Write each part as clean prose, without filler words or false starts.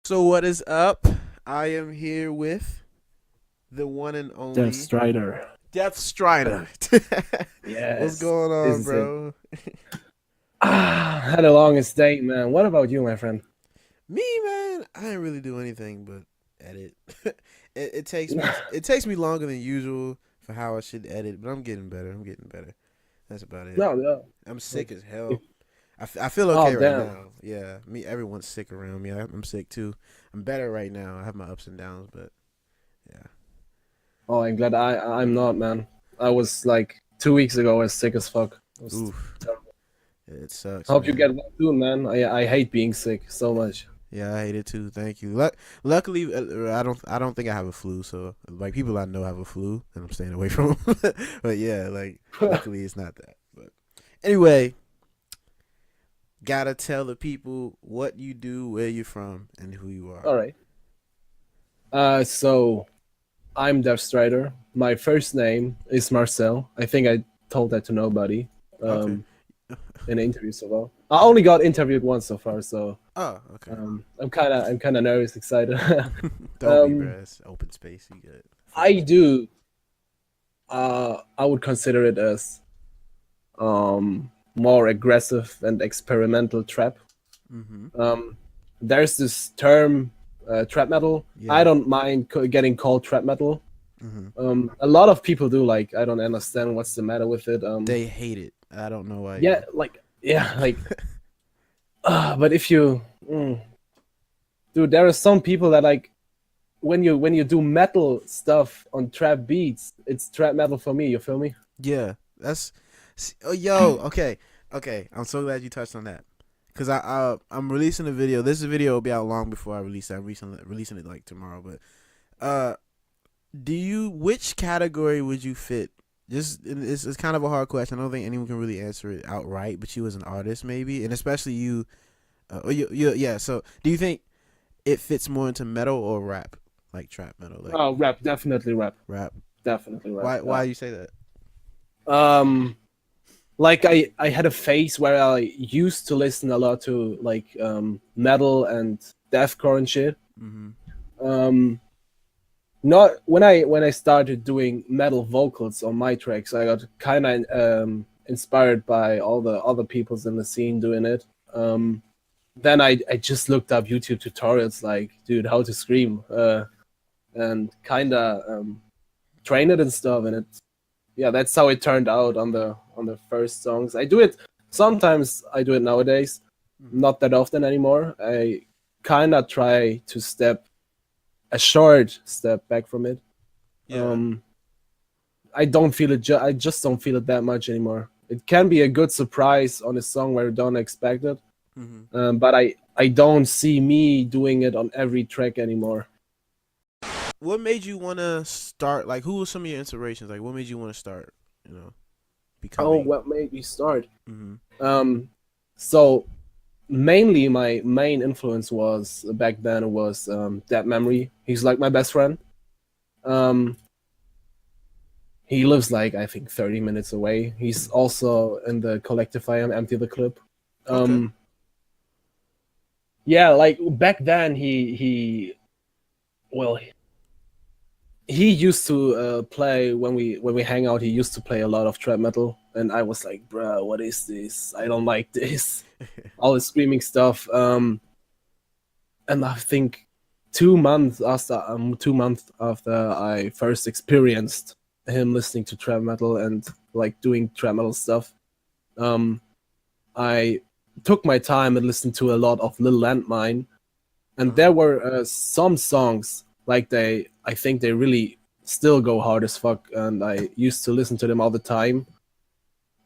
So what is up? I am here with the one and Death only Strider. Death Strida. What's Yes, going this on, is it. bro? Had a longest day, man. What about you, my friend? Me, man, I didn't really do anything but edit. it takes me longer than usual for how I should edit, but I'm getting better. I'm getting better. That's about it. No, no. I'm Like, sick as if, hell. I feel oh, okay right damn. now. Yeah, me. Everyone's sick around me. I'm sick too. I'm better right now. I have my ups and downs, but yeah. Oh, I'm glad I'm not, man. I was like 2 weeks ago. I was sick as fuck. It was Oof, terrible. it sucks, Hope you man. get well soon, man. I hate being sick so much. Yeah, I hate it too. Thank you. Luckily, I don't think I have a flu. So like people I know have a flu, and I'm staying away from them. But yeah, like luckily it's not that. But anyway, gotta tell the people what you do, where you're from, and who you are. All right. So I'm Death Strider. My first name is Marcel. I think I told that to nobody. Okay. Um, in interviews so well. I only got interviewed once so far, so Oh, okay. I'm kind of nervous, excited. Don't be, um, bro. It's open space. You good? Free I reign. do. I would consider it as more aggressive and experimental trap. Mm-hmm. Um, there's this term, trap metal. I Yeah. don't mind getting called trap metal. Mm-hmm. A lot of people do. Like, I don't understand what's the matter with it. They hate it. I don't know why Yeah, either. like, yeah, like, but if you, dude, there are some people that like when you do metal stuff on trap beats, it's trap metal for me. You feel me? Yeah, that's. Oh, yo, okay, okay. I'm so glad you touched on that, cause I'm releasing a video. This video will be out long before I release it. I'm recently releasing it like tomorrow. But uh, which category would you fit? It's kind of a hard question. I don't think anyone can really answer it outright. But you as an artist, maybe, and especially you, yeah. So do you think it fits more into metal or rap, like trap metal, like Oh, rap, definitely rap, rap? definitely rap. Why you say that? Um, like I had a phase where I used to listen a lot to like metal and deathcore and shit. Mm-hmm. Um, not when I started doing metal vocals on my tracks, I got kind of inspired by all the other peoples in the scene doing it. Then I just looked up YouTube tutorials like, dude, how to scream, and kind of train it and stuff, and yeah, that's how it turned out on the first songs. I do it sometimes. I do it nowadays, Mm-hmm. not that often anymore. I kind of try to step a short step back from it. Yeah. Um, I don't feel it. I just don't feel it that much anymore. It can be a good surprise on a song where you don't expect it, Mm-hmm. but I don't see me doing it on every track anymore. What made you want to start? Like, who were some of your inspirations? Like, what made you want to start? You know, Oh, becoming. what made me start? Mm-hmm. Um, so mainly my main influence was back then it was that memory. He's like my best friend. Um, he lives like I think 30 minutes away. He's also in the collective I am empty the clip. Okay. Um, yeah, like back then well he used to play when we hang out. He used to play a lot of trap metal, and I was like, bruh, what is this? I don't like this. All the screaming stuff. And I think 2 months after I first experienced him listening to trap metal and like doing trap metal stuff, um, I took my time and listened to a lot of Little Landmine, and Uh-huh. there were some songs like I think they really still go hard as fuck, and I used to listen to them all the time.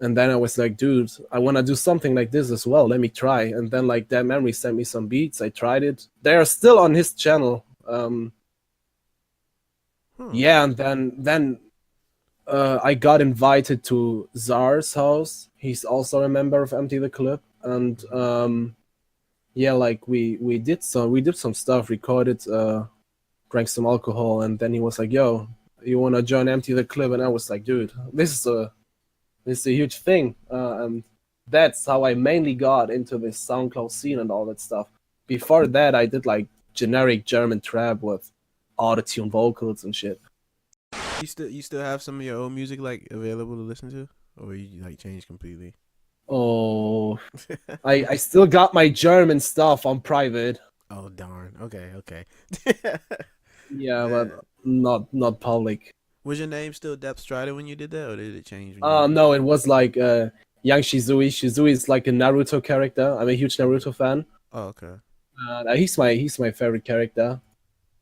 And then I was like, dude, I want to do something like this as well. Let me try. And then like that memory sent me some beats. I tried it. They are still on his channel. Huh. Yeah, and then I got invited to Czar's house. He's also a member of Empty the Clip, and Mm-hmm. yeah, like we did some stuff, recorded, drank some alcohol, and then he was like, "Yo, you wanna join Empty the Clip?" And I was like, "Dude, this is a huge thing," and that's how I mainly got into this SoundCloud scene and all that stuff. Before that, I did like generic German trap with auto-tune vocals and shit. You still have some of your old music like available to listen to, or you like changed completely? Oh, I still got my German stuff on private. Oh darn. Okay. Yeah, Yeah. but not public. Was your name still Depth Strider when you did that, or did it change when you? No, it was like young Shizui. Shizui is like a Naruto character. I'm a huge Naruto fan. Oh, okay. He's my favorite character.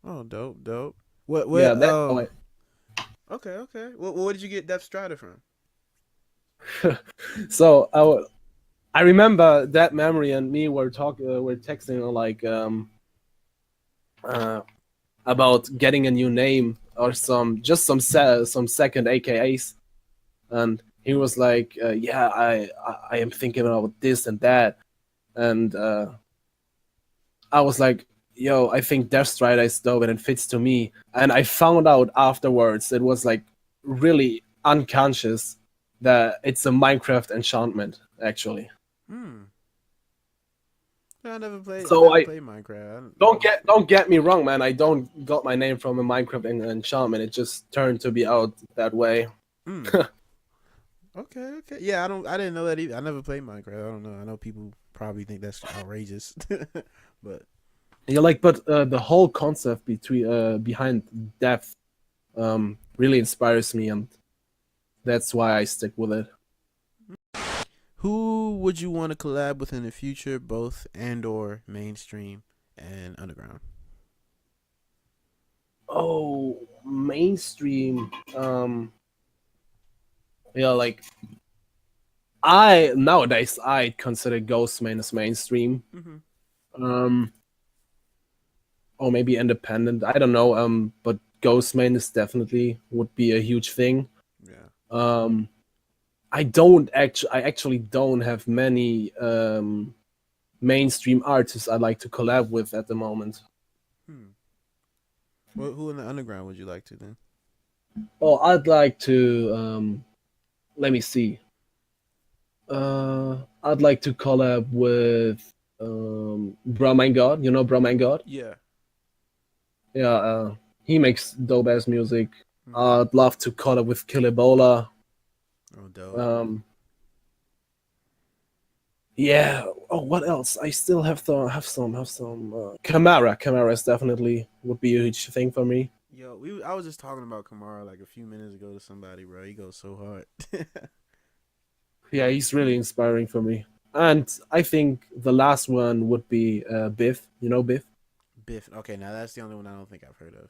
Oh, dope. What? Yeah, What? that. Okay. Where did you get Depth Strider from? So I remember that memory and me were texting like about getting a new name or some second AKAs, and he was like, yeah, I am thinking about this and that, and I was like, yo, I think Death Strider is dope and it fits to me. And I found out afterwards it was like really unconscious that it's a Minecraft enchantment actually. Hmm. I never played. I So never I played Minecraft. don't get me wrong, man. I don't got my name from a Minecraft enchantment. It just turned to be out that way. Hmm. Okay. Yeah, I didn't know that either. I never played Minecraft. I don't know. I know people probably think that's outrageous, but Yeah, like, but the whole concept behind depth really inspires me, and that's why I stick with it. who would you want to collab with in the future, both and or mainstream and underground? Oh, mainstream. Yeah, like I nowadays I consider Ghostman as mainstream. Mm-hmm. Um, or maybe independent. I don't know. But Ghostman is definitely would be a huge thing. Yeah. I actually don't have many mainstream artists I like to collab with at the moment. Well, who in the underground would you like to then? Oh, I'd like to let me see. I'd like to collab with Brahman God. You know Brahman God? Yeah. Yeah, he makes dope ass music. Mhm. I'd love to collab with Kilibola. Oh, dope. Yeah. Oh, what else? I still have some. Camara. Camara is definitely would be a huge thing for me. Yo, I was just talking about Kamara like a few minutes ago to somebody, bro. He goes so hard. Yeah, he's really inspiring for me. And I think the last one would be Biff. You know Biff? Biff. Okay, now that's the only one I don't think I've heard of.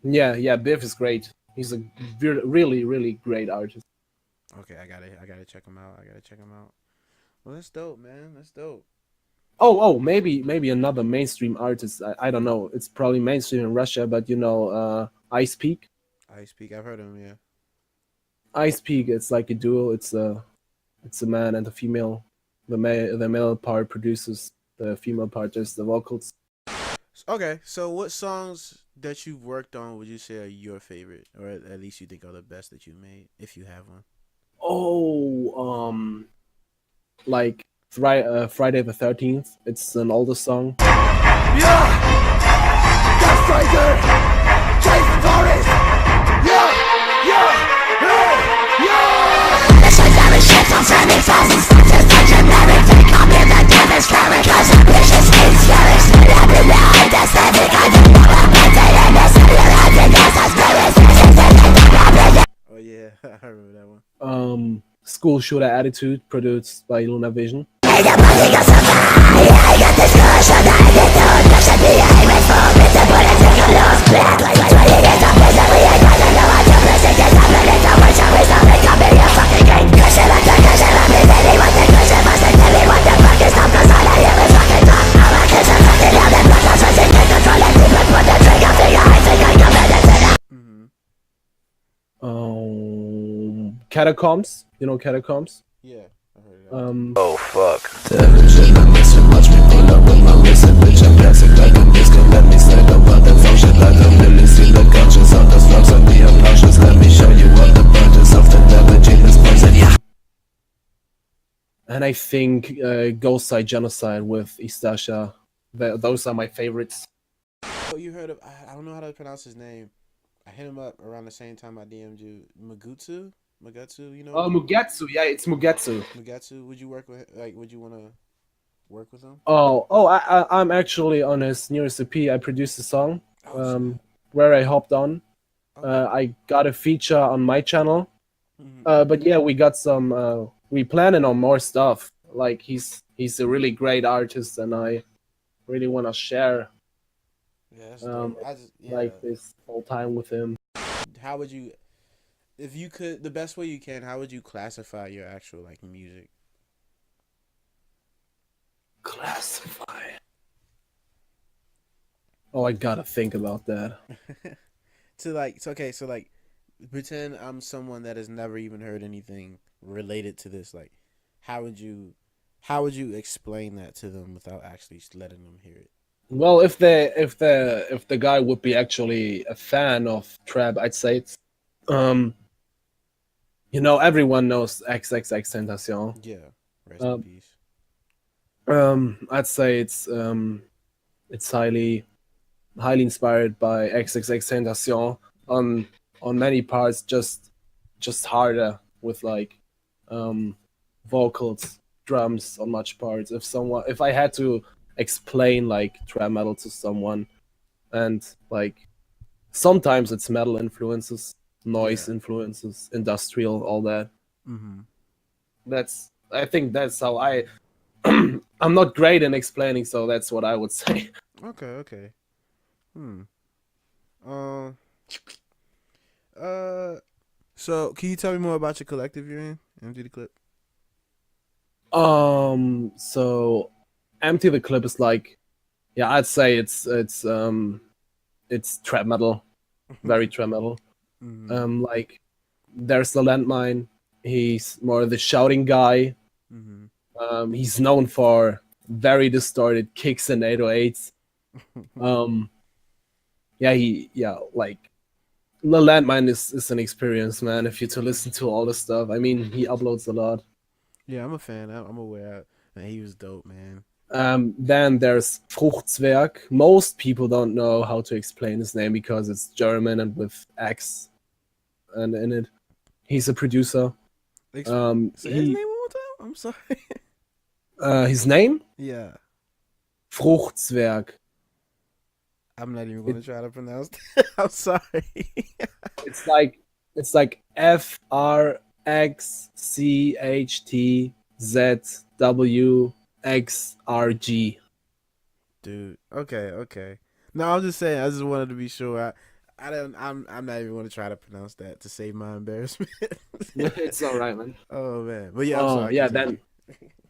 Yeah. Biff is great. He's a really, really great artist. Okay, I gotta check him out. Well, that's dope, man. That's dope. Maybe another mainstream artist. I don't know. It's probably mainstream in Russia, but you know, Ice Peak. Ice Peak. I've heard of him. Yeah. Ice Peak. It's like a duo. It's a man and a female. The male part produces. The female part does the vocals. Okay, so what songs that you've worked on would you say are your favorite, or at least you think are the best that you made, if you have one? Oh, like Friday the 13th. It's an older song. Yeah! Death Striker! Chase Forest! Yeah! This is every shit on sending thousands Just like generic They call me the devil's carrot Cause I'm vicious, hysterics Every night, aesthetic I don't know about the illness Your happiness, I spirits Oh yeah, I remember that one. School Shooter Attitude, produced by Luna Vision. I got this cushion, I get the abduction behind my phone It's a bullet to get lost Black like 20 years of misery I gotta know how to listen Cause I'm ready to watch how it's all become me a fucking game Cushion after cushion, I'm busy What the cushion must have tell me what the fuck is up Cause all I hear is fucking talk I'm a cushion fucking loud and blood lost Racing, take control and deep Put the trigger finger, I think I can medicine Catacombs. You know Catacombs? Yeah, I heard that. Oh fuck Devil shit, I miss it, watch me pull up with my wrist and bitch, I'm classic like a disco. Let me stand up on the function like a really see the conscience on the slugs on the obnoxious. Let me show you what the purchase of the devil genius poison. Yeah. And I think Ghost Side Genocide with Istasha. Those are my favorites. Oh, you heard of? I don't know how to pronounce his name. I hit him up around the same time I DM'd you. Magutsu. You know Oh, him? Mugetsu. Yeah, it's Mugetsu. Mugatsu. Would you work with? Like, would you want to work with him? I'm actually on his newest EP. I produced a song, Oh snap. where I hopped on. Okay. I got a feature on my channel. Hmm. But yeah, we got some. We planning on more stuff. Like he's a really great artist, and I really want to share Yeah, that's um dope. I just yeah. like this whole time with him. How would you, if you could, the best way you can? How would you classify your actual like music? Classify. Oh, I gotta think about that. To like, so okay, so like, pretend I'm someone that has never even heard anything related to this. Like, how would you, how would you explain that to them without actually letting them hear it? Well, if the guy would be actually a fan of trap, I'd say it's um everyone knows XXX Tentacion. Yeah. Rest in Um, peace. I'd say it's highly inspired by XXX Tentacion on many parts, just harder with like um vocals, drums on much parts. If I had to explain like trap metal to someone, and like sometimes it's metal influences, Yeah. noise influences, industrial, all that. Mm-hmm. I think that's how I I'm not great in explaining, so that's what I would say. Okay. Okay. Hmm. Um. Uh. So, can you tell me more about your collective you're in? Empty the clip. So Empty the Clip is like, yeah, I'd say it's trap metal, very trap metal. Mm-hmm. Like there's the Landmine. He's more the shouting guy. Mm-hmm. He's known for very distorted kicks and 808s. Um, like the Landmine is an experience, man. If you to listen to all the stuff, I mean, he uploads a lot. Yeah, I'm a fan. I'm aware. Man, he was dope, man. Then there's Fruchtzwerg. Most people don't know how to explain his name because it's German and with X and in it. He's a producer. Say his He name one more time. I'm sorry. His name Yeah, Fruchtzwerg. I'm not even It, gonna try to pronounce that. I'm sorry. it's like FRXCHTZWXRG. Dude. Okay. Okay. No, I'm just saying. I just wanted to be sure. I don't. I'm not even gonna try to pronounce that to save my embarrassment. It's all right, man. Oh man. But yeah, I'm Oh sorry. yeah, Continue.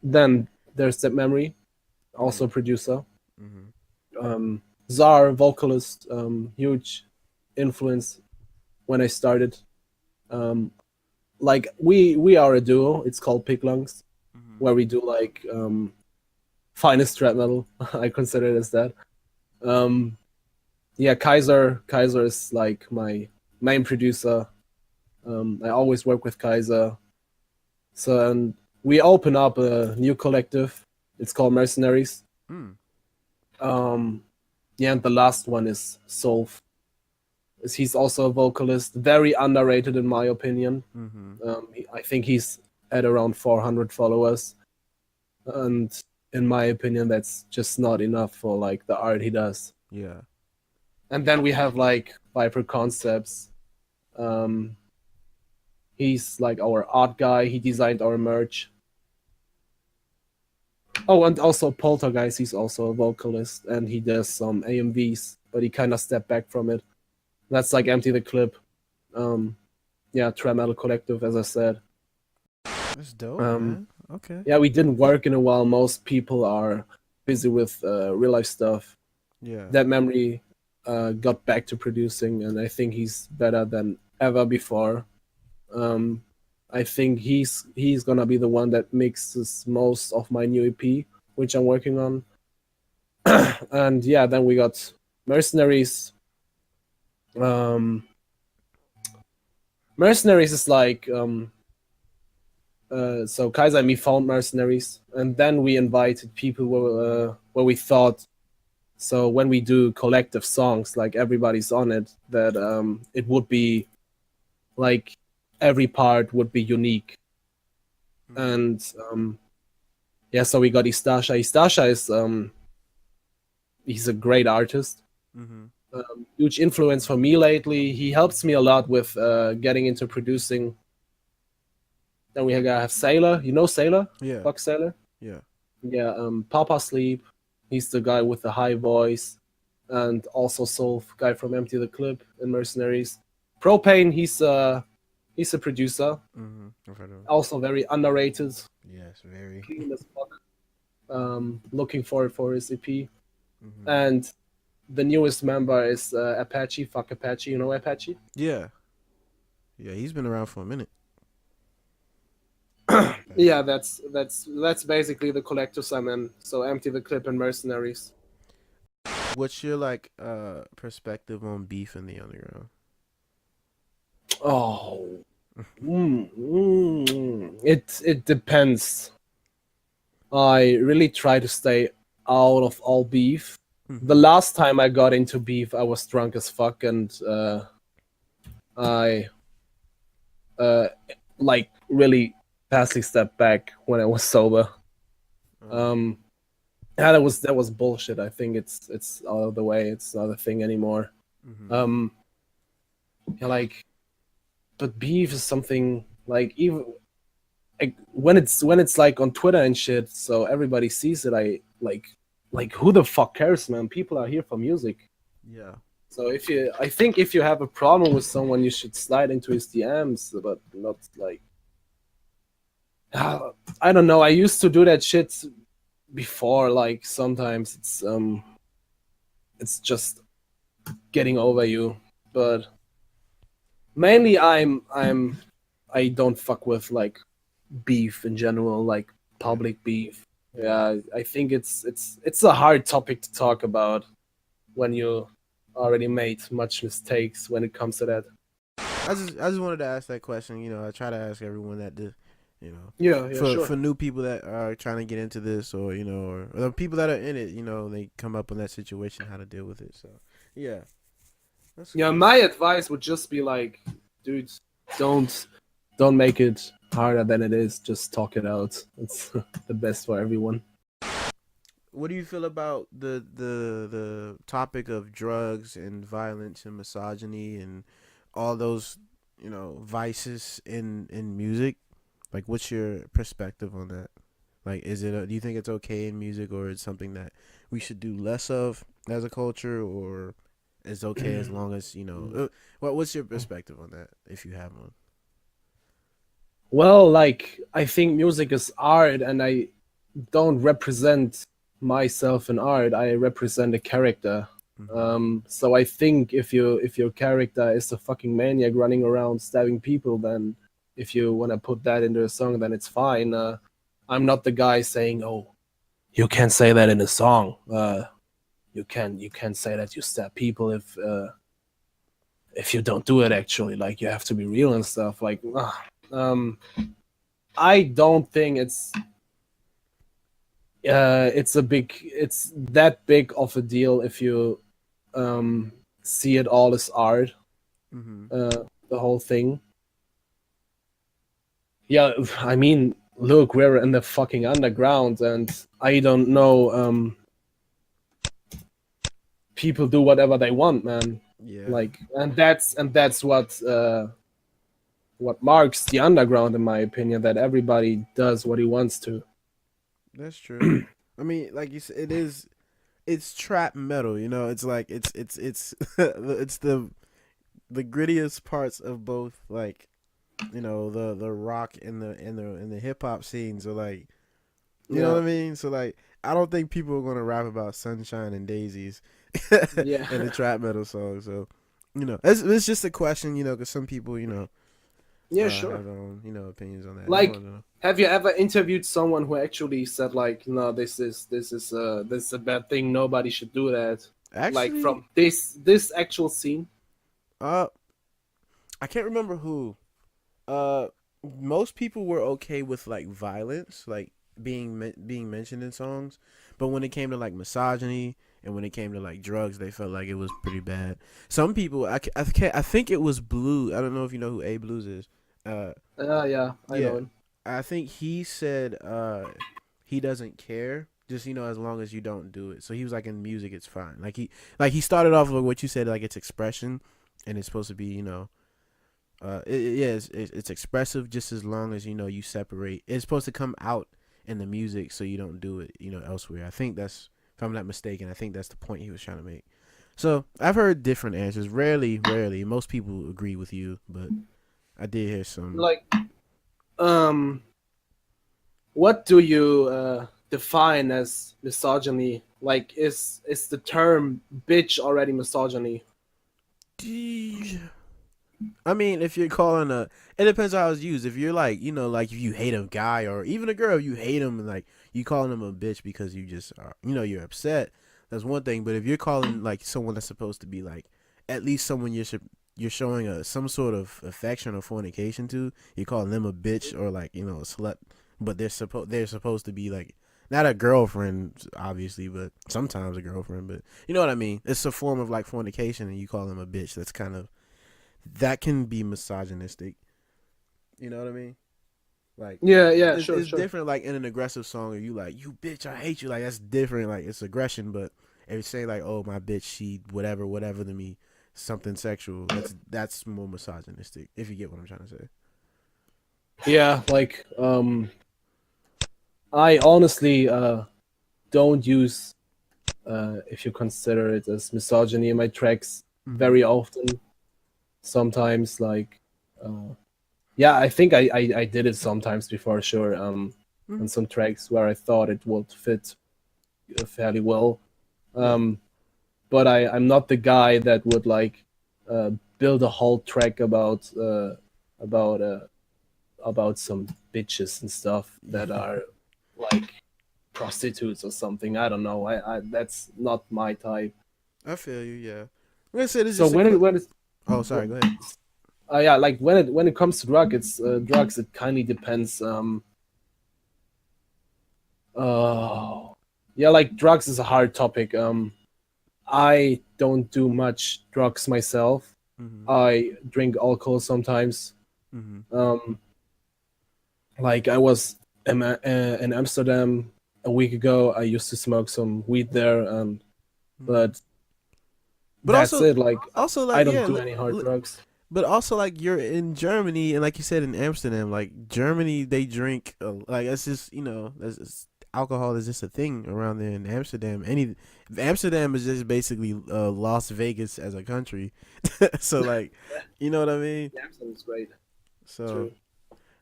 then there's that memory, also Mm-hmm. producer. Mm-hmm. Czar, vocalist, huge influence when I started. Um, like we are a duo. It's called Pig Lungs, Mm-hmm. where we do like finest trap metal. I consider it as that. Um, yeah, Kaiser is like my main producer. I always work with Kaiser. So and we open up a new collective. It's called Mercenaries. Mm. Um, yeah, and the last one is Solf. He's also a vocalist, very underrated in my opinion. Mm-hmm. I think he's at around 400 followers, and in my opinion, that's just not enough for like the art he does. Yeah. And then we have like Viper Concepts. Um, he's like our art guy. He designed our merch. Oh, and also Poltergeist. He's also a vocalist, and he does some AMVs, but he kind of stepped back from it. That's like Empty the Clip. Yeah, Trap Metal Collective, as I said. That's dope, Um, man. Okay. yeah, we didn't work in a while. Most people are busy with real life stuff. Yeah. That memory got back to producing, and I think he's better than ever before. Um, I think he's gonna be the one that mixes most of my new EP, which I'm working on. And yeah, then we got Mercenaries. Mercenaries is like so Kaiser and me found Mercenaries, and then we invited people where we thought So when we do collective songs, like everybody's on it, that it would be like every part would be unique. And yeah, so we got Istasha. Istasha is he's a great artist. Mm-hmm. Huge influence for me lately. He helps me a lot with getting into producing. Then we have Sailor. You know Sailor? Yeah. Fuck Sailor? Yeah. Yeah, Papa Sleep. He's the guy with the high voice. And also Soul, guy from Empty the Clip and Mercenaries. Propane, he's a producer. Mm-hmm. I've heard of it. Also very underrated. Yes, very. Clean as fuck. Looking forward for his EP. Mm-hmm. And the newest member is Apache. Fuck Apache. You know Apache? Yeah. Yeah, he's been around for a minute. Yeah, that's basically the collectors I'm in. So Empty the Clip and Mercenaries. What's your like perspective on beef in the underground? Oh, it depends. I really try to stay out of all beef. The last time I got into beef, I was drunk as fuck, and I like really fastly stepped back when I was sober. Yeah, that was bullshit. I think it's out of the way. It's not a thing anymore. Yeah, like, but beef is something like even like when it's like on Twitter and shit, so everybody sees it. I like who the fuck cares, man? People are here for music. Yeah. So I think if you have a problem with someone, you should slide into his DMs, but not like. I don't know. I used to do that shit before. Like sometimes it's just getting over you, but mainly I don't fuck with like beef in general, like public beef. Yeah, I think it's a hard topic to talk about when you already made much mistakes when it comes to that. I just wanted to ask that question. You know, I try to ask everyone that Yeah, sure. for new people that are trying to get into this, or or the people that are in it, they come up in that situation, how to deal with it. So yeah, yeah. Cool. My advice would just be like, dude, don't make it harder than it is. Just talk it out. It's the best for everyone. What do you feel about the topic of drugs and violence and misogyny and all those vices in music? Like, what's your perspective on that? Like, do you think it's okay in music, or it's something that we should do less of as a culture, or it's okay as long as what's your perspective on that, if you have one? Well, like, I think music is art, and I don't represent myself in art. I represent a character. So I think if your character is a fucking maniac running around stabbing people, then if you want to put that into a song, then it's fine. I'm not the guy saying, "Oh, you can't say that in a song. You can't say that you stab people if you don't do it. Actually, like, you have to be real and stuff." Like, I don't think it's that big of a deal if you see it all as art. The whole thing. Yeah, I mean, look, we're in the fucking underground, and I don't know. People do whatever they want, man. Yeah. Like, and that's what marks the underground, in my opinion. That everybody does what he wants to. That's true. I mean, like you said, it's trap metal. It's like it's it's the grittiest parts of both, like. The rock and the hip hop scenes are like, you know what I mean? So like, I don't think people are gonna rap about sunshine and daisies, in the trap metal song. So, it's just a question, because some people, sure, have their own, opinions on that. Like, have you ever interviewed someone who actually said like, no, this is a bad thing. Nobody should do that. Actually, like from this actual scene. I can't remember who. Most people were okay with like violence, like being mentioned in songs, but when it came to like misogyny and when it came to like drugs, they felt like it was pretty bad. Some people, I think it was Blue. I don't know if you know who A Blues is. Uh, Yeah, I yeah, know him. I think he said he doesn't care, just as long as you don't do it. So he was like, in music it's fine. Like he started off with what you said, like it's expression, and it's supposed to be yeah, it's expressive just as long as you separate. It's supposed to come out in the music, so you don't do it elsewhere. I think that's, if I'm not mistaken, I think that's the point he was trying to make. So I've heard different answers. Rarely, most people agree with you, but I did hear some. Like, um, what do you define as misogyny? Like, is the term bitch already misogyny? I mean, if you're calling it depends how it's used. If you're like, like if you hate a guy or even a girl, you hate him and like you calling them a bitch because you just are, you're upset. That's one thing. But if you're calling like someone that's supposed to be like at least someone you're showing some sort of affection or fornication to, you're calling them a bitch or like a slut. But they're supposed to be like not a girlfriend, obviously, but sometimes a girlfriend. But you know what I mean? It's a form of like fornication, and you call them a bitch. That's kind of that can be misogynistic. You know what I mean? Like, Yeah, it's sure. different. Like in an aggressive song, or you like, you bitch, I hate you. Like that's different. Like it's aggression. But if you say like, oh my bitch, she whatever to me, something sexual. That's more misogynistic. If you get what I'm trying to say. Yeah, like, I honestly don't use, if you consider it as misogyny, in my tracks very often. Sometimes, like, yeah, I think I did it sometimes before, sure. On some tracks where I thought it would fit fairly well. But I'm not the guy that would like build a whole track about about some bitches and stuff that are like prostitutes or something. I don't know. I that's not my type. I feel you. Yeah. Like I said, it's So just a quick. when it's Oh, sorry. Go ahead. yeah, like when it comes to drugs, it kind of depends. Yeah, like drugs is a hard topic. I don't do much drugs myself. Mhm. I drink alcohol sometimes. Mhm. Like I was in Amsterdam a week ago. I used to smoke some weed there, but But that's it. Like also I like don't yeah, do any hard drugs. but also like you're in Germany and like you said in Amsterdam, like Germany they drink like it's just that's just, alcohol is just a thing around there in Amsterdam. Amsterdam is just basically Las Vegas as a country, so like you know what I mean. Amsterdam's great. So True.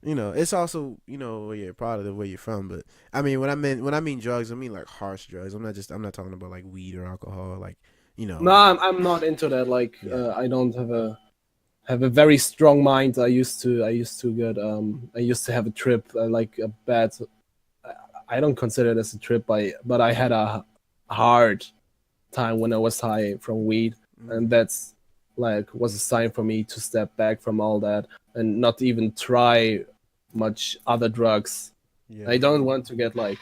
it's also where you're proud of where you're from. But I mean when I mean drugs, I mean like harsh drugs. I'm not talking about like weed or alcohol. Like No, I'm not into that. Like yeah. I don't have a very strong mind. I used to have a trip like a bad. I don't consider it as a trip, but I had a hard time when I was high from weed, and that's like was a sign for me to step back from all that and not even try much other drugs. Yeah. I don't want to get like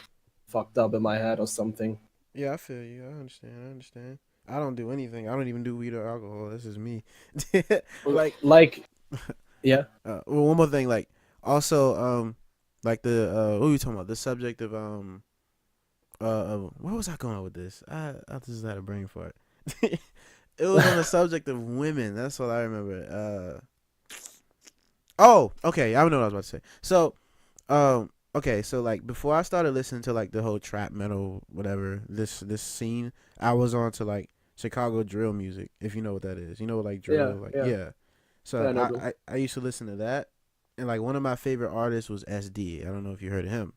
fucked up in my head or something. Yeah, I feel you. I understand. I don't do anything. I don't even do weed or alcohol. This is me. Like, Like, yeah, well, one more thing. Like, also, like what were you talking about? The subject of where was I going with this? I just had a brain fart. It was on the subject of women. That's what I remember. Oh, okay. I don't know what I was about to say. So, okay. So like before I started listening to like the whole trap metal, whatever this scene, I was on to like Chicago drill music. If you know what that is, like drill, like yeah. yeah. So Yeah, no, bro. I used to listen to that, and like one of my favorite artists was SD. I don't know if you heard of him.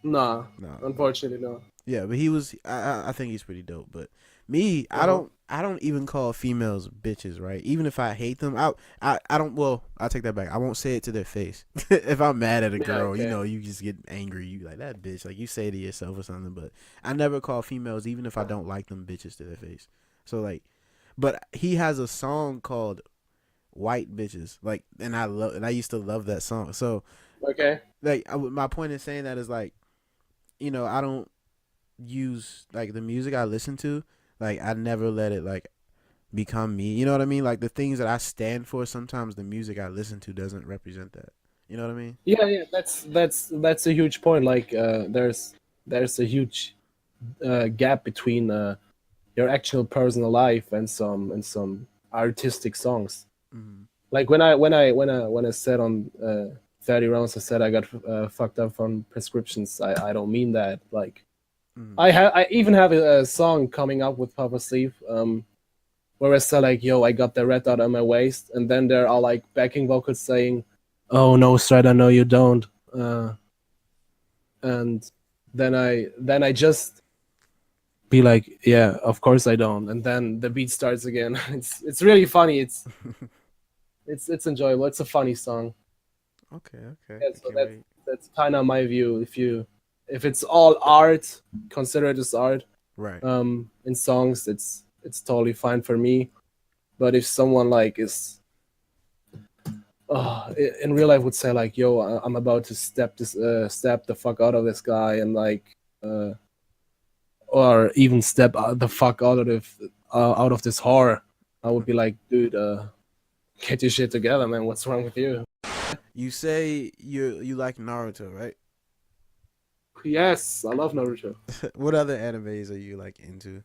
Nah, No. unfortunately, no. Yeah, but he was. I think he's pretty dope. But me, I Uh-huh. don't. I don't even call females bitches, right? Even if I hate them, I don't. Well, I'll take that back. I won't say it to their face. If I'm mad at a Yeah, girl, okay. you just get angry. You like that bitch. Like you say to yourself or something. But I never call females, even if I don't like them, bitches to their face. So like, but he has a song called "White Bitches." Like, and I used to love that song. So Okay. like, my point in saying that is like, I don't use like the music I listen to. Like I never let it like become me. You know what I mean? Like the things that I stand for. Sometimes the music I listen to doesn't represent that. You know what I mean? Yeah, that's a huge point. Like, there's a huge gap between your actual personal life and some artistic songs. Mm-hmm. Like when I said on 30 rounds, I said I got fucked up from prescriptions. I don't mean that. Like, Mm-hmm. I even have a song coming up with Papa Sleeve, where I say like, "Yo, I got the red dot on my waist," and then there are like backing vocals saying, "Oh no, Strida, no, you don't." And then I just be like, "Yeah, of course I don't," and then the beat starts again. It's really funny. It's enjoyable. It's a funny song. Okay, okay. Yeah, I so can't wait. that's kind of my view. If it's all art, consider it as art. Right. In songs, it's totally fine for me. But if someone like is in real life would say like, "Yo, I'm about to step the fuck out of this guy," and like, uh, or even step the fuck out of this whore, I would be like, "Dude, get your shit together, man. What's wrong with you?" You say you like Naruto, right? Yes, I love Naruto. What other animes are you like into?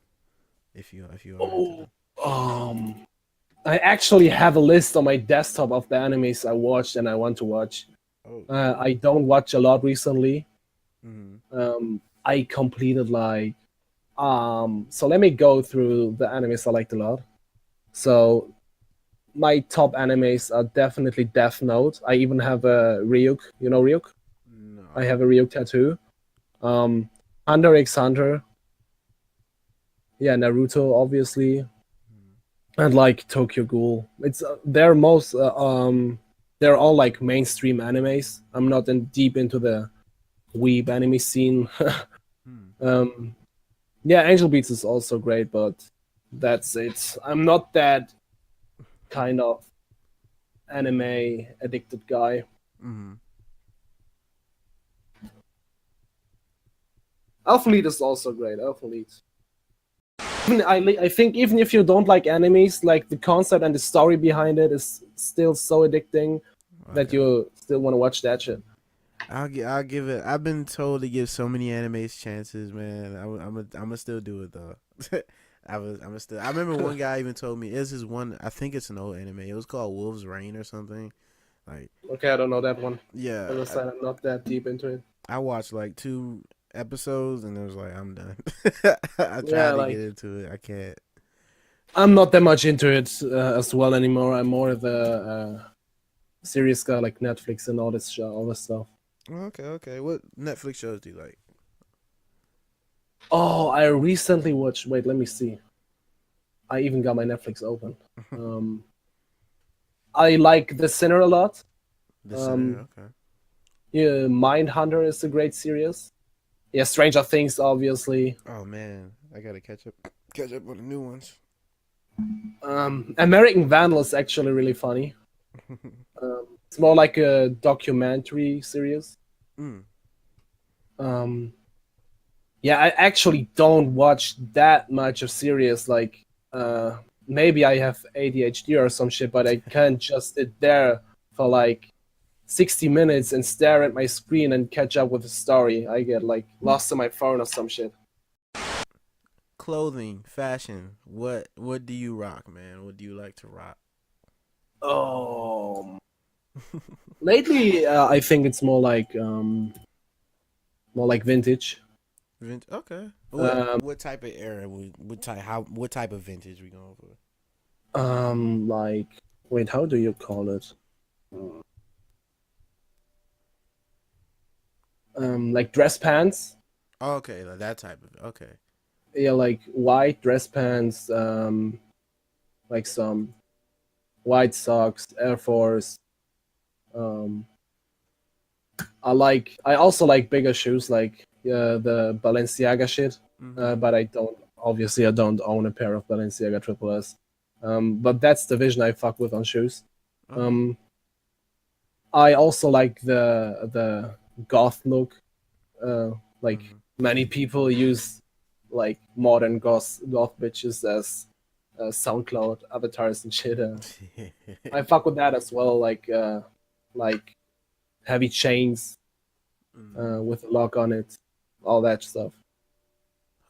If you are into Oh, them. I actually have a list on my desktop of the animes I watched and I want to watch. Oh. I don't watch a lot recently. Mm-hmm. I completed like so let me go through the animes I liked a lot. So my top animes are definitely Death Note. I even have a Ryuk. You know Ryuk? I No. have a Ryuk tattoo. Um, Hunter x Hunter. Yeah, Naruto, obviously, and like Tokyo Ghoul. It's they're all like mainstream animes. I'm not deep into the weeb anime scene. Hmm. um, yeah, Angel Beats is also great, but that's it. I'm not that kind of anime addicted guy. Mm-hmm. Elfen Lied is also great. Elfen Lied. I think even if you don't like animes, like the concept and the story behind it is still so addicting that Okay. you still want to watch that shit. I'll give it. I've been told to give so many animes chances, man. I'm gonna still do it though. I'm still. I remember one guy even told me it's his one. I think it's an old anime. It was called Wolf's Rain or something. Like Okay, I don't know that one. yeah, As I said, I'm not that deep into it. I watched like 2 episodes and it was like I'm done. I Yeah, tried to get like into it. I can't. I'm not that much into it as well anymore. I'm more of a serious guy, like Netflix and all this stuff. Okay, okay. What Netflix shows do you like? Oh, I recently watched. Wait, let me see. I even got my Netflix open. Um, I like The Sinner a lot. The Sinner. Um, Okay. yeah, Mindhunter is a great series. Yeah, Stranger Things, obviously. Oh man, I gotta catch up. Catch up on the new ones. American Vandal is actually really funny. It's more like a documentary series. Mm. Um, yeah, I actually don't watch that much of series. Like, maybe I have ADHD or some shit, but I can't just sit there for like 60 minutes and stare at my screen and catch up with the story. I get like lost in my phone or some shit. Clothing, fashion. What do you rock, man? What do you like to rock? Oh, lately I think it's more like vintage. Okay. What Um, what type of era? What type of vintage we going for? like wait, how do you call it? Like dress pants. Oh, okay, like that type of. Okay. Yeah, like white dress pants. Like some white socks, Air Force. Um, I also like bigger shoes, like the Balenciaga shit. Mm-hmm. But I don't own a pair of Balenciaga Triple S. But that's the vision I fuck with on shoes. Okay. Um, I also like the goth look. Like Mm-hmm. many people use like modern goth bitches as SoundCloud avatars and shit. I fuck with that as well, like heavy chains with a lock on it, all that stuff.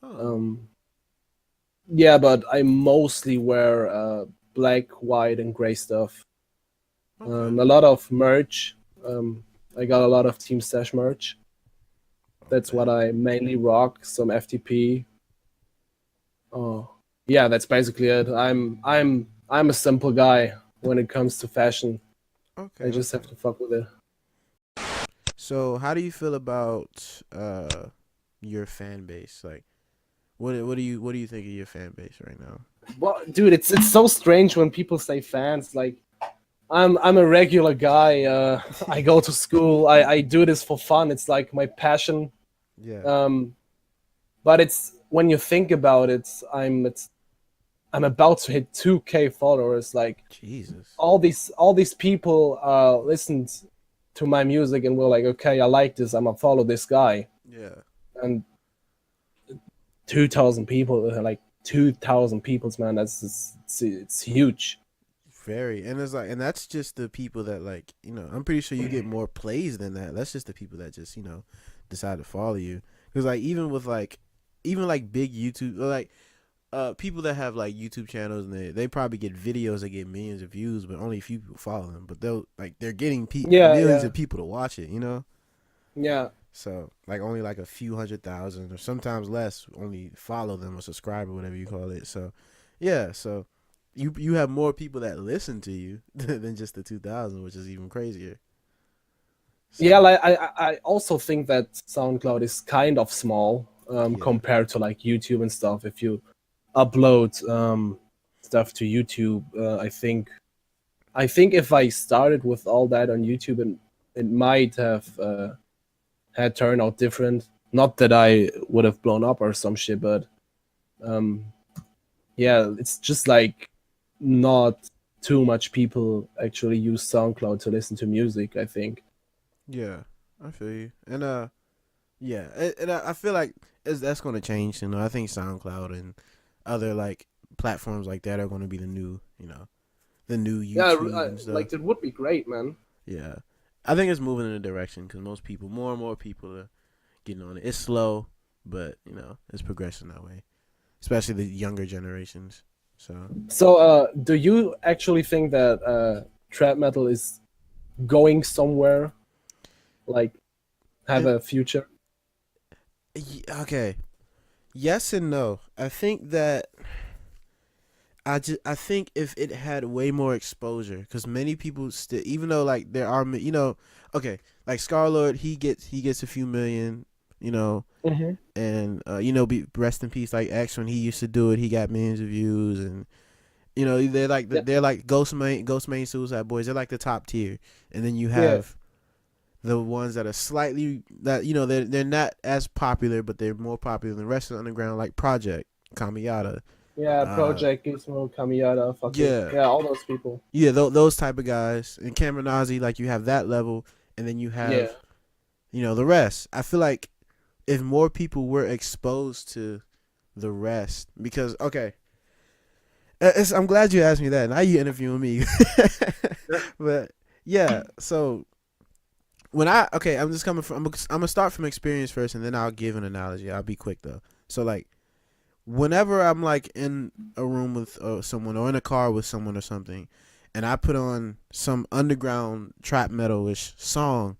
Huh. Yeah, but I mostly wear black, white, and gray stuff. Okay. A lot of merch. I got a lot of Team Stash merch. That's what Bet. I mainly rock. Some FTP. Oh, yeah, that's basically it. I'm a simple guy when it comes to fashion. Okay. I just Okay. have to fuck with it. So, how do you feel about your fan base? Like, what do you think of your fan base right now? Well, dude, it's so strange when people say fans. Like, I'm a regular guy. I go to school. I do this for fun. It's like my passion. Yeah. Um, but it's when you think about it, I'm about to hit 2K followers. Like Jesus. all these people listened to my music and were like, okay, I like this. I'm gonna follow this guy. Yeah. And 2,000 people, like 2,000 people's man. It's huge. Very. And it's like, and that's just the people that like, I'm pretty sure you get more plays than that. That's just the people that just, decide to follow you. Because like even like big YouTube, or like people that have like YouTube channels and they probably get videos that get millions of views, but only a few people follow them. But they're getting Yeah, millions yeah, of people to watch it. yeah. So like only like a few 100,000 or sometimes less only follow them or subscribe or whatever you call it. So yeah, so you have more people that listen to you than just the 2,000, which is even crazier. Yeah, So like I also think that SoundCloud is kind of small yeah, compared to like YouTube and stuff. If you upload stuff to YouTube, I think if I started with all that on YouTube, and it might have had turned out different. Not that I would have blown up or some shit, but um, yeah, it's just like not too much people actually use SoundCloud to listen to music. I think. yeah, I feel you. And yeah, and I feel like that's going to change. I think SoundCloud and other like platforms like that are going to be the new Yeah, YouTube and stuff. like it would be great, man. Yeah, I think it's moving in a direction because more and more people are getting on it. It's slow, but it's progressing that way, especially the younger generations. So So, do you actually think that trap metal is going somewhere, like have and a future? okay, yes and no. I think that I think if it had way more exposure, because many people still, even though like there are, okay, like Scarlord, he gets a few million, Mm-hmm. and be rest in peace, like X when he used to do it, he got millions of views, and they're like Yeah, they're like Ghost Main Suicide Boys, they're like the top tier, and then you yeah, have the ones that are slightly that they're not as popular, but they're more popular than the rest of the underground, like Project Kamiyata. yeah. Uh, Project Gizmo, Kamiyada, fucking yeah, yeah, all those people. yeah, those type of guys. And Cameron Nazi, like you have that level, and then you Yeah, have the rest. I feel like if more people were exposed to the rest, because okay, I'm glad you asked me that. Now you interviewing me, but yeah. So I'm just coming from. I'm gonna start from experience first, and then I'll give an analogy. I'll be quick though. So like, whenever I'm like in a room with someone or in a car with someone or something, and I put on some underground trap metal-ish song,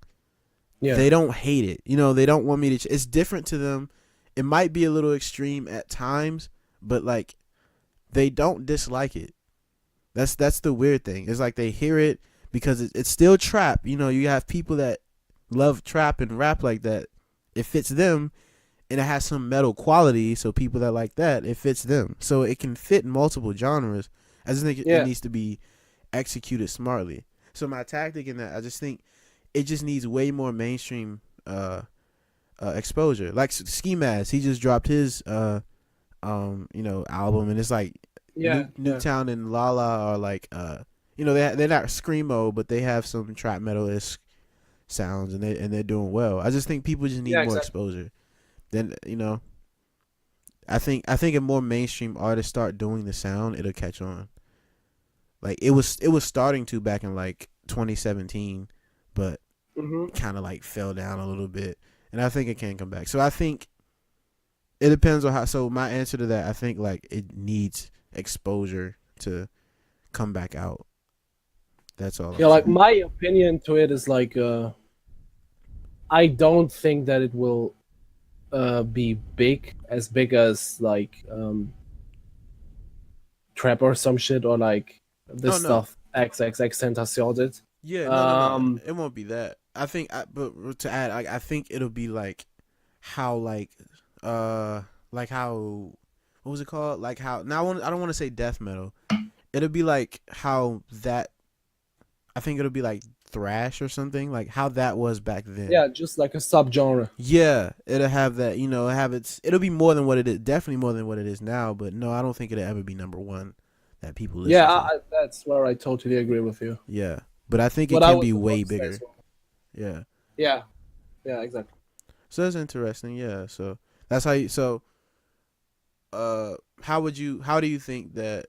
yeah, they don't hate it. They don't want me to. It's different to them. It might be a little extreme at times, but like they don't dislike it. That's the weird thing. It's like they hear it because it's still trap. You have people that love trap and rap like that. It fits them, and it has some metal quality. So people that like that, it fits them. So it can fit multiple genres. I just think it yeah, needs to be executed smartly. So my tactic in that, I just think it just needs way more mainstream exposure. Like Ski Mask, he just dropped his album, and it's like yeah, yeah, Newtown and Lala are like they're not screamo, but they have some trap metal esque sounds, and they're doing well. I just think people just need yeah. more Exactly. exposure. Then I think if more mainstream artists start doing the sound, it'll catch on. Like it was starting to back in like 2017, but Hmm. kind of like fell down a little bit, and I think it can come back. So I think it depends on how. So my answer to that, I think like it needs exposure to come back out. That's all Yeah, I'm like saying. my opinion to it is like I don't think that it will be big as like trap or some shit, or like Oh this no, stuff XXX did. yeah, no. Um, It won't be that. I think, but to add, I think it'll be like how uh like how what was it called? Like how now I don't want to say death metal. It'll be like how that I think it'll be like thrash or something like how that was back then. yeah, just like a subgenre. Yeah, it'll have that, it'll be more than what it is, definitely more than what it is now, but no, I don't think it'll ever be number 1 that people Yeah, listen to. that's where I totally agree with you. Yeah. But I think it What I can was be about way to say as bigger. well. Yeah. Yeah, yeah, exactly. So that's interesting. Yeah. So that's how you so how do you think that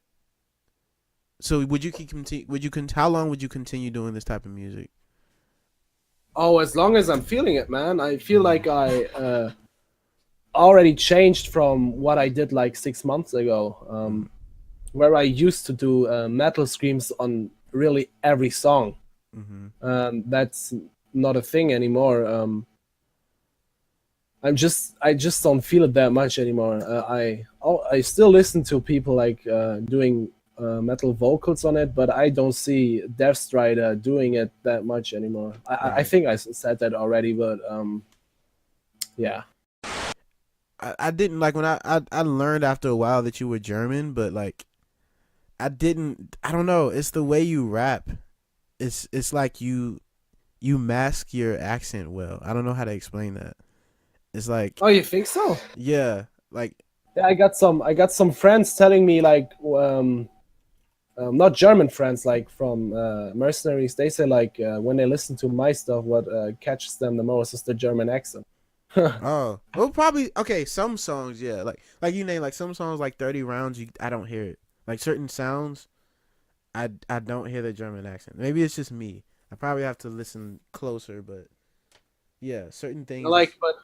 so would you keep continue would you how long would you continue doing this type of music? Oh, as long as I'm feeling it, man. I feel like I already changed from what I did like 6 months ago, Mhm. where I used to do metal screams on really every song. Mhm. That's not a thing anymore. I just don't feel it that much anymore. I still listen to people like doing metal vocals on it, but I don't see Death Strida doing it that much anymore. I Right. think I said that already, but yeah. I didn't like when I learned after a while that you were German, but like I don't know, it's the way you rap. It's like you mask your accent well. I don't know how to explain that. It's like Oh, you think so? yeah, like Yeah, I got some friends telling me like not German friends, like from mercenaries. They say like when they listen to my stuff, what catches them the most is the German accent. oh, well, probably okay. Some songs, yeah, like you name like some songs like 30 rounds. I don't hear it. Like certain sounds, I don't hear the German accent. Maybe it's just me. I probably have to listen closer, but yeah, certain Like, things. but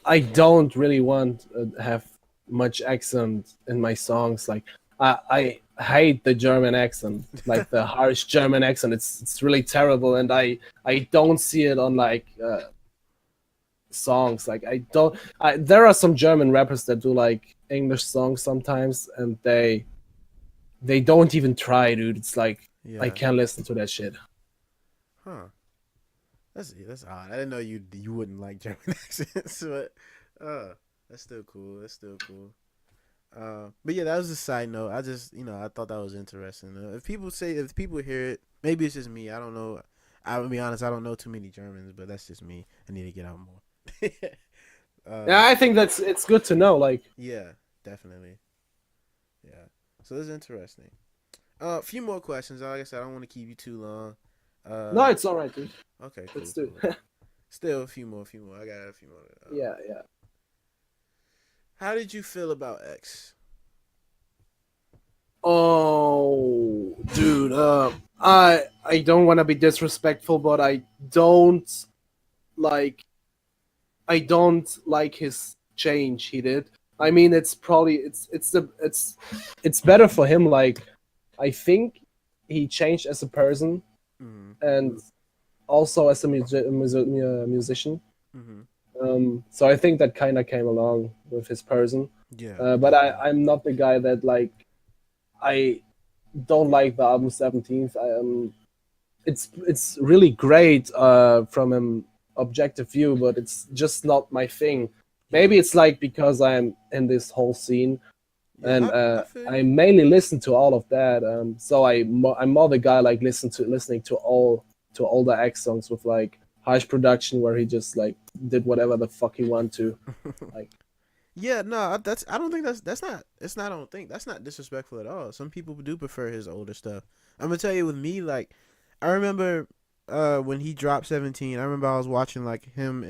I don't really want to have much accent in my songs. Like, I hate the German accent, like the harsh German accent. It's really terrible, and I don't see it on like songs. Like, I don't. There are some German rappers that do like English songs sometimes, and they don't even try, dude. It's like I Yeah, can't listen to that shit. huh? That's odd. I didn't know you wouldn't like German accents, but uh, that's still cool. That's still cool. But yeah, that was a side note. I just, I thought that was interesting. If people hear it, maybe it's just me. I don't know. I will be honest. I don't know too many Germans, but that's just me. I need to get out more. Yeah, uh, I think it's good to know. Like, yeah, definitely. Yeah. So this is interesting. A few more questions. Like I said, I don't want to keep you too long. no, Uh, it's all right, dude. okay, cool, Let's do cool. it. Still a few more, few more. I got a few more. Yeah, yeah. How did you feel about X? Oh, dude. I don't want to be disrespectful, but don't like I don't like his change he did. I mean, it's probably it's better for him. Like, I think he changed as a person Mm-hmm. and also as a musician. Mm-hmm. So I think that kind of came along with his person. Yeah, But definitely. I'm not the guy that like I don't like the album 17th. It's really great from an objective view, but it's just not my thing. Yeah. Maybe it's like because I'm in this whole scene and Yeah, I feel I you. mainly listen to all of that. So I'm more the guy like listening to all the X songs with like harsh production where he just like did whatever the fuck he want to. Like, Yeah, no, I don't think that's not it's not I don't think that's not disrespectful at all. Some people do prefer his older stuff. I'm gonna tell you with me, like I remember when he dropped 17, I remember I was watching like him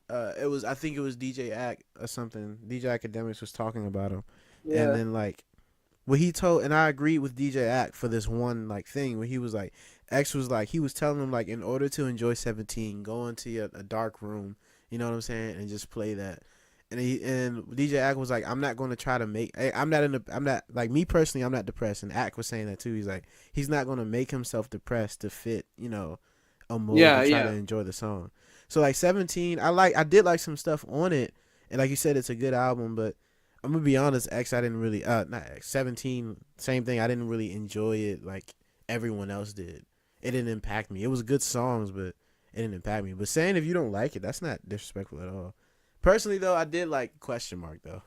it was, I think it was DJ Ack or something. DJ Academics was talking about him, and Yeah. then like what he told, and I agreed with DJ Ack for this one like thing where he was like, X was like, he was telling him like, in order to enjoy 17, go into a dark room, you know what I'm saying, and just play that. And DJ Ack was like, I'm not going to try to make. I'm not like me personally. I'm not depressed, and Ack was saying that too. He's like, he's not going to make himself depressed to fit, a mold Yeah, to try to yeah. enjoy the song. So like 17, I did like some stuff on it, and like you said, it's a good album. But I'm gonna be honest, X, I didn't really not X, 17, same thing. I didn't really enjoy it like everyone else did. It didn't impact me. It was good songs, but it didn't impact me. But saying if you don't like it, that's not disrespectful at all. Personally though, I did like question mark though.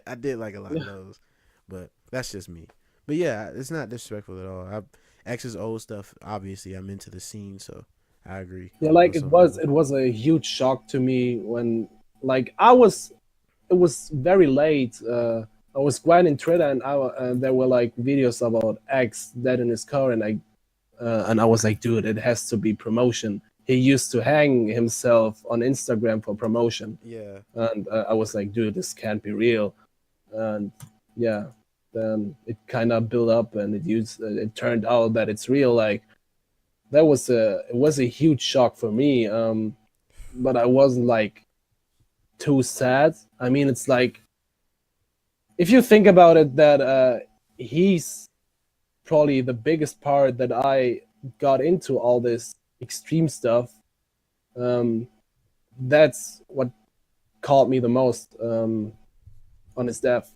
I did like a lot of those, but that's just me. But yeah, it's not disrespectful at all. X's old stuff, obviously, I'm into the scene, so I agree Yeah, on like some level. it was a huge shock to me when like I was it was very late. I was grinding Strida and there were like videos about X dead in his car, and I was like, dude, it has to be promotion. He used to hang himself on Instagram for promotion, Yeah, and I was like, dude, this can't be real. And yeah, then it kind of built up, and it turned out that it's real. Like it was a huge shock for me. But I wasn't like too sad. I mean, it's like if you think about it, that he's probably the biggest part that I got into all this extreme stuff. Um, that's what caught me the most on his death.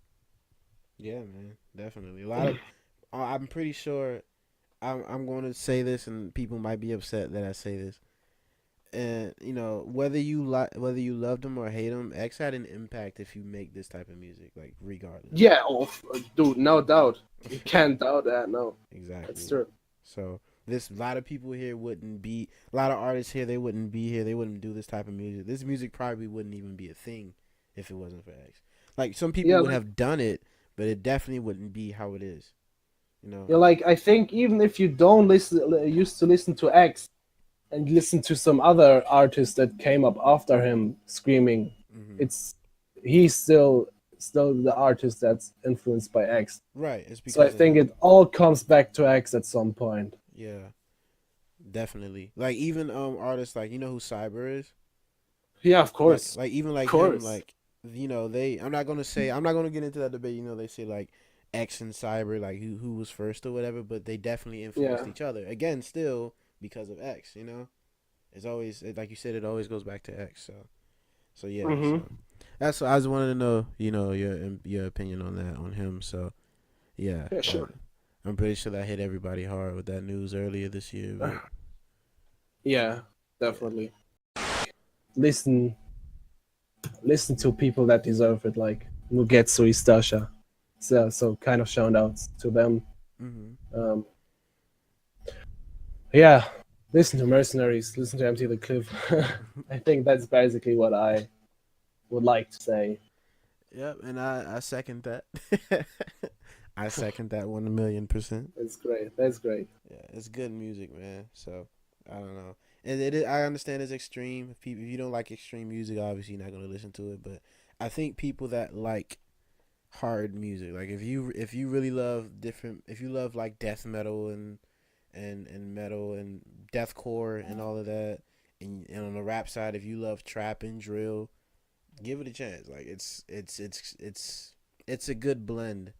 yeah, man, definitely. A lot of, I'm pretty sure. I'm going to say this, and people might be upset that I say this. And whether you loved him or hate him, X had an impact if you make this type of music, like regardless. Yeah, oh, dude, no doubt. You can't doubt that. No, that's Exactly. true. So this, a lot of people here wouldn't be, a lot of artists here, they wouldn't be here. They wouldn't do this type of music. This music probably wouldn't even be a thing if it wasn't for X. Like some people Yeah, would like have done it, but it definitely wouldn't be how it is. You know. yeah, like I think even if you don't used to listen to X and listen to some other artists that came up after him screaming, Hmm. it's he's still the artist that's influenced by X. Right. It's So I because of think him. it all comes back to X at some point. Yeah. Definitely. Like even artists like, you know who Cyber is? Yeah, of Like course, even of like him, course. like they, I'm not gonna get into that debate, they say like X and Cyber, like who was first or whatever, but they definitely influenced Yeah. each other. Again, still because of X. It's always like you said, it always goes back to X. So yeah, Hmm. so that's, I just wanted to know, your opinion on that, on him. So yeah, Yeah, sure. I'm pretty sure that hit everybody hard with that news earlier this year, but Yeah, yeah. definitely. Listen, listen to people that deserve it, like Mugetsu Istasha. So kind of shout outs to them. Mhm. Um, yeah, listen to Mercenaries, listen to Empty the Cliff. I think that's basically what I would like to say. Yep, and I second that. I second that 1,000,000%. That's great. That's great. Yeah, it's good music, man. So I don't know, and it is, I understand it's extreme. If you don't like extreme music, obviously you're not gonna listen to it. But I think people that like hard music, like if you really love different, if you love like death metal and metal and deathcore and all of that, and on the rap side, if you love trap and drill, give it a chance. Like it's a good blend,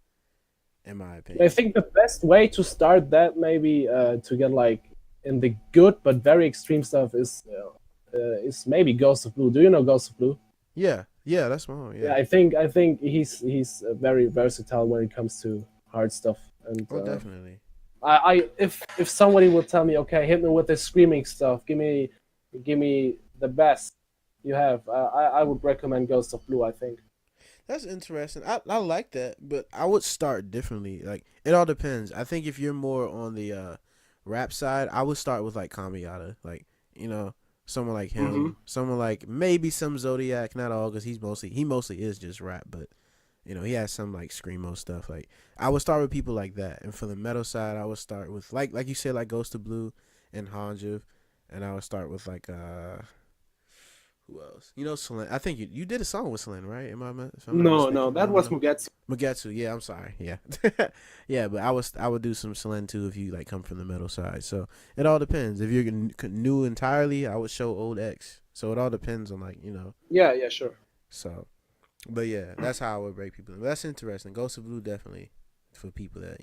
in my I opinion. think the best way to start that maybe to get like in the good but very extreme stuff is maybe Ghost of Blue. Do you know Ghost of Blue? Yeah, yeah, that's my own. Yeah. Yeah, I think he's very versatile when it comes to hard stuff. And Oh, definitely. I if somebody would tell me, okay, hit me with this screaming stuff, give me the best you have, I would recommend Ghost of Blue. I think. That's interesting. I like that, but I would start differently. Like it all depends. I think if you're more on the rap side, I would start with like Kamiyata, like someone like Hmm. him, someone like maybe some Zodiac, not all, because he mostly is just rap, but he has some like screamo stuff. Like I would start with people like that, and for the metal side, I would start with like you said, like Ghost of Blue and Hanjiv, and I would start with like Who else? You know, Celine. I think you did a song with Celine, right? If I'm not No, mistaken. no, that was Mugetsu. Mugetsu. Yeah, I'm sorry. Yeah, yeah. But I would do some Celine too if you like come from the metal side. So it all depends. If you're new entirely, I would show old X. So it all depends on like Yeah, yeah, sure. So, but yeah, that's how I would break people in. But that's interesting. Ghost of Blue definitely for people that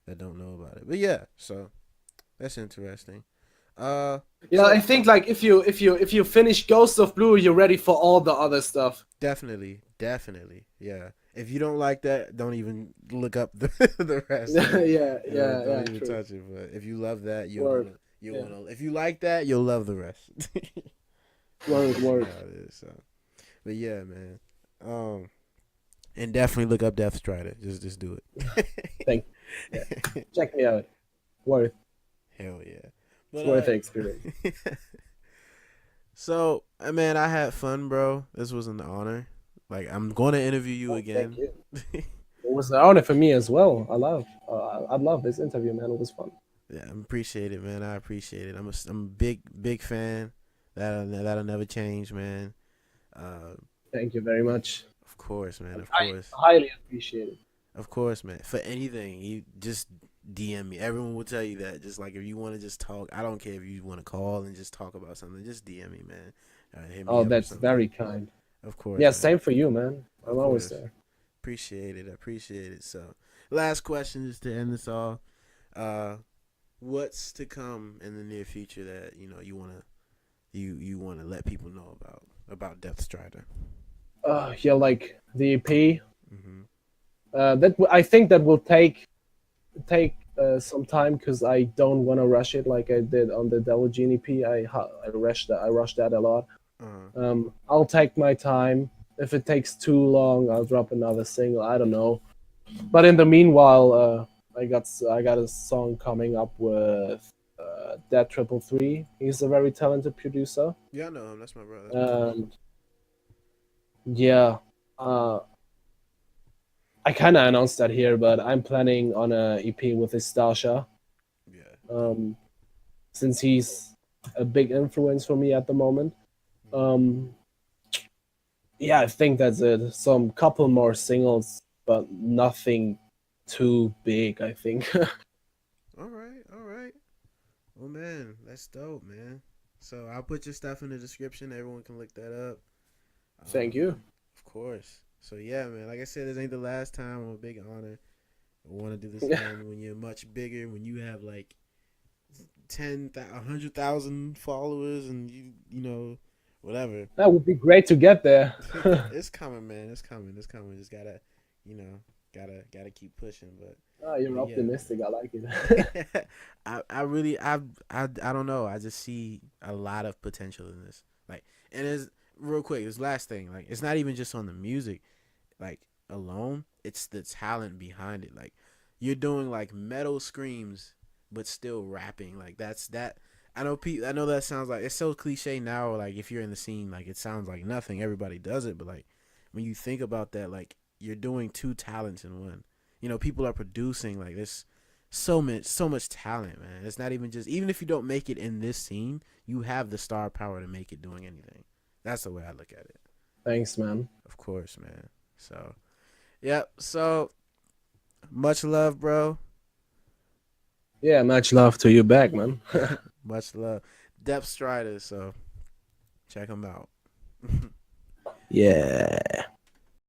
that don't know about it. But yeah, so that's interesting. Yeah, So I think like if you finish Ghost of Blue, you're ready for all the other stuff. definitely, yeah. If you don't like that, don't even look up the the rest. Yeah, Like, yeah, yeah, don't even true. touch it. But if you love that, Word. you'll Yeah. wanna. If you like that, you'll love the rest. Word, You know word. how it is. So, but yeah, man. And definitely look up Death Strider. Just do it. Thank. Yeah. Check me out. Worth. Hell yeah. It's But worth the experience. so, man, I had fun, bro. This was an honor. Like, I'm going to interview you Oh, again. thank you. It was an honor for me as well. I love this interview, man. It was fun. Yeah, I appreciate it, man. I appreciate it. I'm a big fan. That'll never change, man. Thank you very much. Of course, man. Of I course. highly appreciate it. Of course, man. For anything, you just DM me. Everyone will tell you that. Just like if you want to just talk, I don't care if you want to call and just talk about something. Just DM me, man. Hit me Oh, up or that's something. very kind. Of course. Yeah, man. same for you, man. Of I'm always course. there. Appreciate it. I appreciate it. So, last question is to end this all. What's to come in the near future that you wanna let people know about Death Strider? Yeah, like the EP. Mm-hmm. I think that will take some time because I don't want to rush it like I did on the Devil Gene EP. I rushed that a lot. I'll take my time. If it takes too long, I'll drop another single. I don't know. But in the meanwhile, I got a song coming up with Dead 333. He's a very talented producer. Yeah, I know him. That's my brother. And yeah, I kind of announced that here, but I'm planning on a EP with Istasha. Yeah. Since he's a big influence for me at the moment. Yeah, I think that's it. Some couple more singles, but nothing too big, I think. All right. Well, man, that's dope, man. So I'll put your stuff in the description. Everyone can look that up. Thank you. Of course. So yeah, man. Like I said, this ain't the last time. I'm a big honor. I want to do this again when you're much bigger. When you have like 100,000 followers, and you know whatever. That would be great to get there. It's coming, man. It's coming. Just gotta, gotta keep pushing. But You're yeah. optimistic. I like it. I really I don't know. I just see a lot of potential in this. Like, and it's real quick. This last thing, like, it's not even just on the music, like alone. It's the talent behind it. Like, you're doing like metal screams, but still rapping. Like that. I know that sounds like it's so cliche now. Like if you're in the scene, like it sounds like nothing. Everybody does it, but like when you think about that, like you're doing two talents in one. People are producing like this. So much talent, man. It's not even just, even if you don't make it in this scene, you have the star power to make it doing anything. That's the way I look at it. Thanks, man. Of course, man. So, yep. So, much love, bro. Yeah, much love to you back, man. Much love. Depth Strider, so check him out. Yeah.